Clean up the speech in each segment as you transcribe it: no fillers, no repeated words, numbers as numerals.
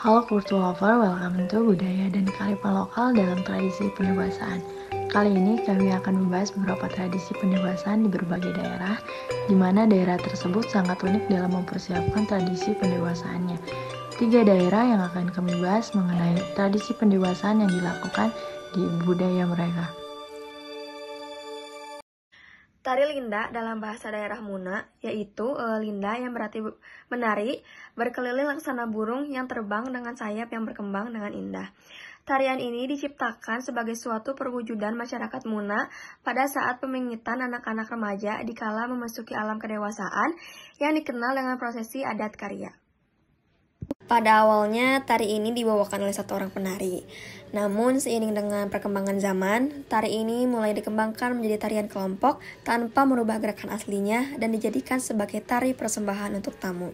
Halo Kultur Lover, welcome to Budaya dan Kearifan Lokal dalam Tradisi Pendewasaan. Kali ini kami akan membahas beberapa tradisi pendewasaan di berbagai daerah, di mana daerah tersebut sangat unik dalam mempersiapkan tradisi pendewasaannya. 3 daerah yang akan kami bahas mengenai tradisi pendewasaan yang dilakukan di budaya mereka. Tari linda dalam bahasa daerah Muna, yaitu linda yang berarti menari, berkeliling laksana burung yang terbang dengan sayap yang berkembang dengan indah. Tarian ini diciptakan sebagai suatu perwujudan masyarakat Muna pada saat pemingitan anak-anak remaja dikala memasuki alam kedewasaan yang dikenal dengan prosesi adat karya. Pada awalnya, tari ini dibawakan oleh satu orang penari. Namun, seiring dengan perkembangan zaman, tari ini mulai dikembangkan menjadi tarian kelompok tanpa merubah gerakan aslinya dan dijadikan sebagai tari persembahan untuk tamu.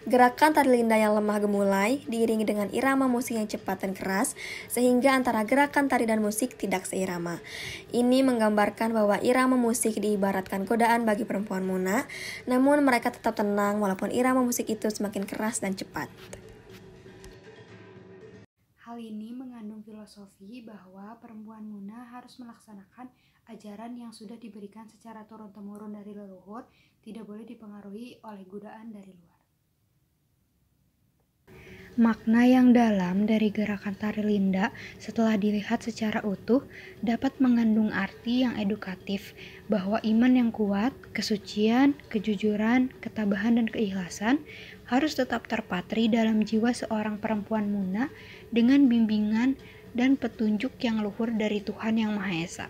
Gerakan tari linda yang lemah gemulai diiringi dengan irama musik yang cepat dan keras, sehingga antara gerakan tari dan musik tidak seirama. Ini menggambarkan bahwa irama musik diibaratkan godaan bagi perempuan Muna, namun mereka tetap tenang walaupun irama musik itu semakin keras dan cepat. Hal ini mengandung filosofi bahwa perempuan Muna harus melaksanakan ajaran yang sudah diberikan secara turun-temurun dari leluhur, tidak boleh dipengaruhi oleh godaan dari luar. Makna yang dalam dari gerakan tari linda setelah dilihat secara utuh dapat mengandung arti yang edukatif bahwa iman yang kuat, kesucian, kejujuran, ketabahan, dan keikhlasan harus tetap terpatri dalam jiwa seorang perempuan Muna dengan bimbingan dan petunjuk yang luhur dari Tuhan Yang Maha Esa.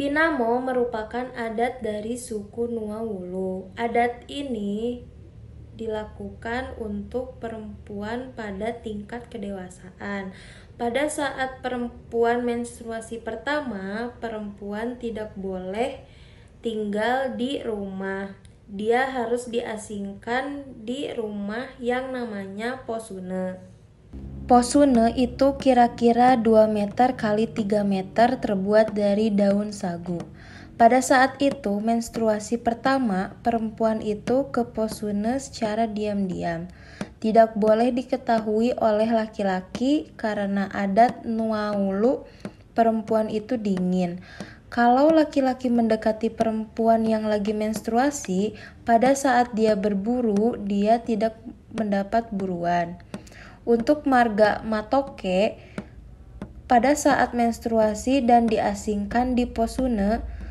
Pinamo merupakan adat dari suku Nuawulu. Adat ini dilakukan untuk perempuan pada tingkat kedewasaan. Pada saat perempuan menstruasi pertama, perempuan tidak boleh tinggal di rumah. Dia harus diasingkan di rumah yang namanya posune. Posune itu kira-kira 2 meter kali 3 meter terbuat dari daun sagu. Pada saat itu, menstruasi pertama, perempuan itu ke posune secara diam-diam. Tidak boleh diketahui oleh laki-laki karena adat Nuawulu, perempuan itu dingin. Kalau laki-laki mendekati perempuan yang lagi menstruasi, pada saat dia berburu, dia tidak mendapat buruan. Untuk marga Matoke, pada saat menstruasi dan diasingkan di posune,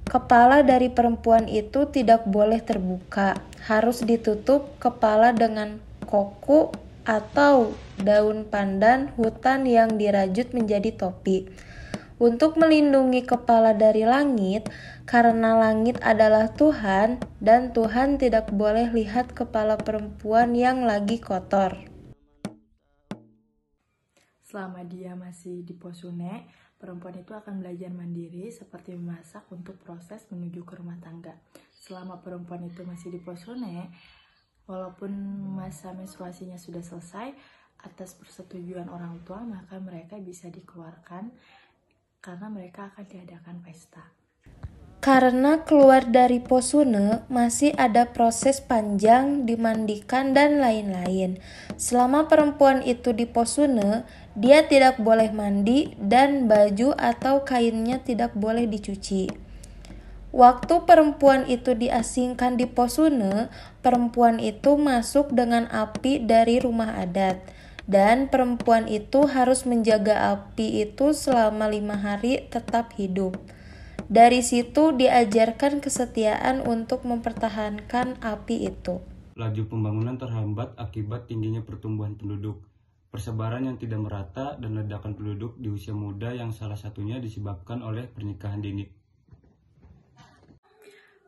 kepala dari perempuan itu tidak boleh terbuka, harus ditutup kepala dengan koku atau daun pandan hutan yang dirajut menjadi topi. Untuk melindungi kepala dari langit, karena langit adalah Tuhan dan Tuhan tidak boleh lihat kepala perempuan yang lagi kotor. Selama dia masih di posune, perempuan itu akan belajar mandiri seperti memasak untuk proses menuju ke rumah tangga. Selama perempuan itu masih di posune, walaupun masa menstruasinya sudah selesai, atas persetujuan orang tua maka mereka bisa dikeluarkan karena mereka akan diadakan pesta. Karena keluar dari posune masih ada proses panjang, dimandikan, dan lain-lain. Selama perempuan itu di posune, dia tidak boleh mandi dan baju atau kainnya tidak boleh dicuci. Waktu perempuan itu diasingkan di posune, perempuan itu masuk dengan api dari rumah adat. Dan perempuan itu harus menjaga api itu selama 5 hari tetap hidup. Dari situ diajarkan kesetiaan untuk mempertahankan api itu. Laju pembangunan terhambat akibat tingginya pertumbuhan penduduk, persebaran yang tidak merata, dan ledakan penduduk di usia muda yang salah satunya disebabkan oleh pernikahan dini.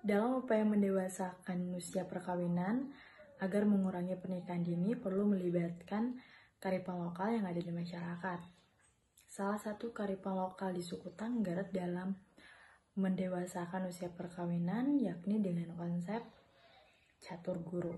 Dalam upaya mendewasakan usia perkawinan, agar mengurangi pernikahan dini perlu melibatkan kearifan lokal yang ada di masyarakat. Salah satu kearifan lokal di suku Tangger dalam mendewasakan usia perkawinan yakni dengan konsep catur guru.